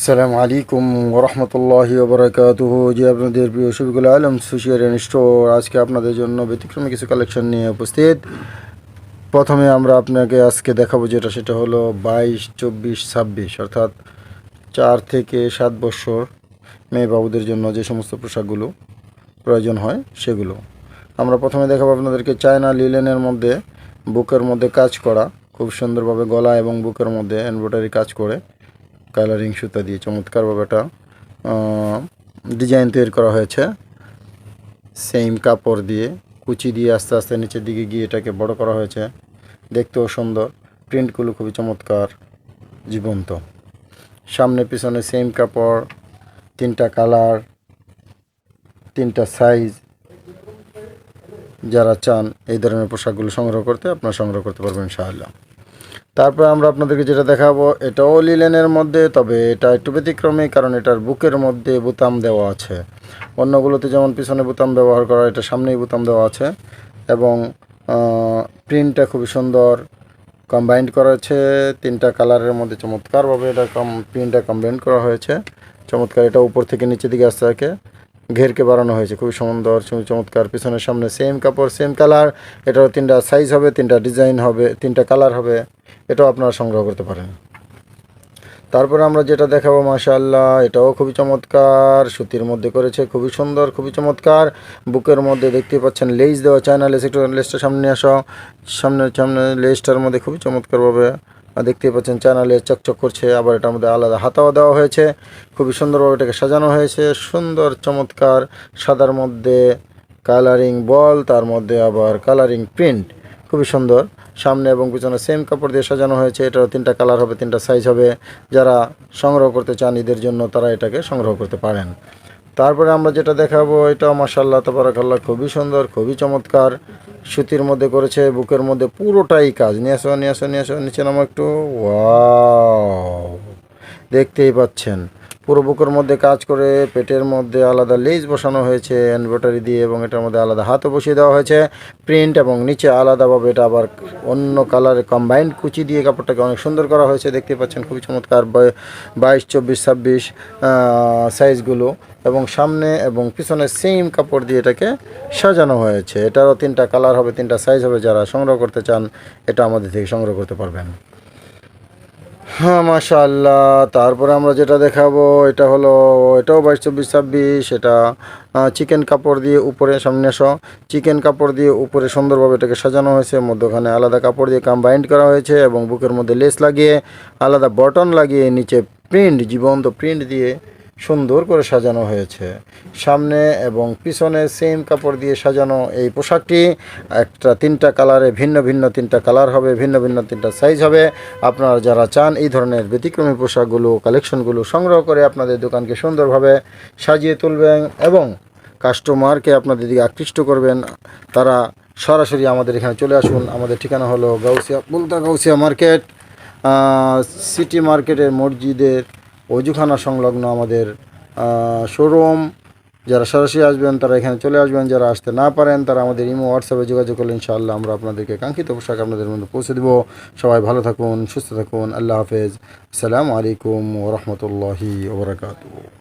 আসসালামু আলাইকুম ওরহমতুল্লাহি ওবরাকাতুহু। যে আপনাদের প্রিয় শফিকুল আলম সুশিয়ার স্টোর আজকে আপনাদের জন্য ব্যতিক্রমী কিছু কালেকশন নিয়ে উপস্থিত। প্রথমে আমরা আপনাকে আজকে দেখাবো সেটা হলো 22, 24, 26 অর্থাৎ 4 থেকে 7 বছর মেয়ে বাবুদের জন্য যে সমস্ত পোশাকগুলো প্রয়োজন হয় সেগুলো আমরা প্রথমে দেখাবো আপনাদেরকে। চায়না লিলেনের মধ্যে বুকের মধ্যে কাজ করা, খুব সুন্দরভাবে গলা এবং বুকের মধ্যে এমব্রয়ডারি কাজ করে কালারিং সুতা দিয়ে চমৎকারভাবে একটা ডিজাইন তৈরি করা হয়েছে। সেম কাপড় দিয়ে কুচি দিয়ে আস্তে আস্তে নিচের দিকে গিয়ে এটাকে বড় করা হয়েছে। দেখতেও সুন্দর, প্রিন্টগুলো খুবই চমৎকার, জীবন্ত। সামনে পিছনে সেম কাপড়, 3টা কালার, 3টা সাইজ। যারা চান এই ধরনের পোশাকগুলো সংগ্রহ করতে, আপনারা সংগ্রহ করতে পারবেন ইনশাআল্লাহ। তারপরে আমরা আপনাদেরকে যেটা দেখাবো, এটাও লিলেনের মধ্যে, তবে এটা একটু ব্যতিক্রমী, কারণ এটার বুকের মধ্যে বোতাম দেওয়া আছে। অন্যগুলোতে যেমন পিছনে বোতাম ব্যবহার করা, এটা সামনেই বোতাম দেওয়া আছে এবং প্রিন্টটা খুবই সুন্দর কম্বাইন্ড করা হয়েছে। 3টা কালারের মধ্যে চমৎকারভাবে এটা প্রিন্টটা কম্বাইন্ড করা হয়েছে। চমৎকার, এটা উপর থেকে নিচের দিকে আস্তে আস্তে ঘেরকে বাড়ানো হয়েছে, খুবই সুন্দর চমৎকার। পিছনের সামনে সেম কাপড়, সেম কালার। এটারও 3টা সাইজ হবে, 3টা ডিজাইন হবে, 3টা কালার হবে। এটাও আপনারা সংগ্রহ করতে পারেন। তারপরে আমরা যেটা দেখাবো, মাশাআল্লাহ, এটাও খুবই চমৎকার, সুতির মধ্যে করেছে, খুবই সুন্দর, খুবই চমৎকার। বুকের মধ্যে দেখতে পাচ্ছেন লেস দেওয়া, চায়না লেস। একটু লেসটা সামনে আসো, সামনে লেসটার মধ্যে খুবই চমৎকারভাবে দেখতে পাচ্ছেন চায়না লেস চকচক করছে। আবার এটার মধ্যে আলাদা হাতাও দেওয়া হয়েছে, খুবই সুন্দরভাবে এটাকে সাজানো হয়েছে। সুন্দর চমৎকার, সাদার মধ্যে কালারিং বল, তার মধ্যে আবার কালারিং প্রিন্ট, খুবই সুন্দর। সামনে এবং পিছনে সেম কাপড় দিয়ে সাজানো হয়েছে। এটারও 3টা কালার হবে, 3টা সাইজ হবে। যারা সংগ্রহ করতে চান ঈদের জন্য, তারা এটাকে সংগ্রহ করতে পারেন। তারপরে আমরা যেটা দেখাবো, এটাও মাশাআল্লাহ তাবারাকাল্লাহ, খুবই সুন্দর, খুবই চমৎকার। সুতির মধ্যে করেছে, বুকের মধ্যে পুরোটাই কাজ। নিয়ে আসো, নিয়ে আসো, নিয়ে আসো, নিচে নামো একটু। ওয়াও, দেখতেই পাচ্ছেন পুরো বুকের মধ্যে কাজ করে, পেটের মধ্যে আলাদা লেস বসানো হয়েছে এমব্রয়ডারি দিয়ে এবং এটার মধ্যে আলাদা হাতও বসিয়ে দেওয়া হয়েছে প্রিন্ট, এবং নিচে আলাদাভাবে এটা আবার অন্য কালারে কম্বাইন্ড কুচি দিয়ে কাপড়টাকে অনেক সুন্দর করা হয়েছে। দেখতে পাচ্ছেন খুবই চমৎকার। 22, 24, 26 সাইজগুলো, এবং সামনে এবং পিছনে সেম কাপড় দিয়ে এটাকে সাজানো হয়েছে। এটারও 3টা কালার হবে, 3টা সাইজ হবে। যারা সংগ্রহ করতে চান, এটা আমাদের থেকে সংগ্রহ করতে পারবেন। হ্যাঁ, মাশাআল্লাহ। তারপরে আমরা যেটা দেখাবো, এটা হলো, এটাও 22, 24, 26। এটা চিকেন কাপড় দিয়ে উপরে, সামনে এসো, চিকেন কাপড় দিয়ে উপরে সুন্দরভাবে এটাকে সাজানো হয়েছে। মধ্যখানে আলাদা কাপড় দিয়ে কম্বাইন্ড করা হয়েছে এবং বুকের মধ্যে লেস লাগিয়ে আলাদা বটন লাগিয়ে নিচে প্রিন্ট, জীবন্ত প্রিন্ট দিয়ে সুন্দর করে সাজানো হয়েছে। সামনে এবং পিছনে সেম কাপড় দিয়ে সাজানো এই পোশাকটি 3টা কালারে, ভিন্ন ভিন্ন 3টা কালার হবে, ভিন্ন ভিন্ন 3টা সাইজ হবে। আপনারা যারা চান এই ধরনের ব্যতিক্রমী পোশাকগুলো, কালেকশনগুলো সংগ্রহ করে আপনাদের দোকানকে সুন্দরভাবে সাজিয়ে তুলবেন এবং কাস্টমারকে আপনাদের দিকে আকৃষ্ট করবেন, তারা সরাসরি আমাদের এখানে চলে আসুন। আমাদের ঠিকানা হলো গাউসিয়া মার্কেট, সিটি মার্কেটের মসজিদের অজুখানা সংলগ্ন আমাদের শোরুম। যারা সরাসরি আসবেন তারা এখানে চলে আসবেন, যারা আসতে না পারেন তারা আমাদের ইমো হোয়াটসঅ্যাপে যোগাযোগ করলে ইনশাআল্লাহ আমরা আপনাদেরকে কাঙ্ক্ষিত পোশাক আপনাদের মধ্যে পৌঁছে দেবো। সবাই ভালো থাকুন, সুস্থ থাকুন। আল্লাহ হাফেজ। আসসালামু আলাইকুম ওরহমতুল্লাহি ওবরাকাতুহু।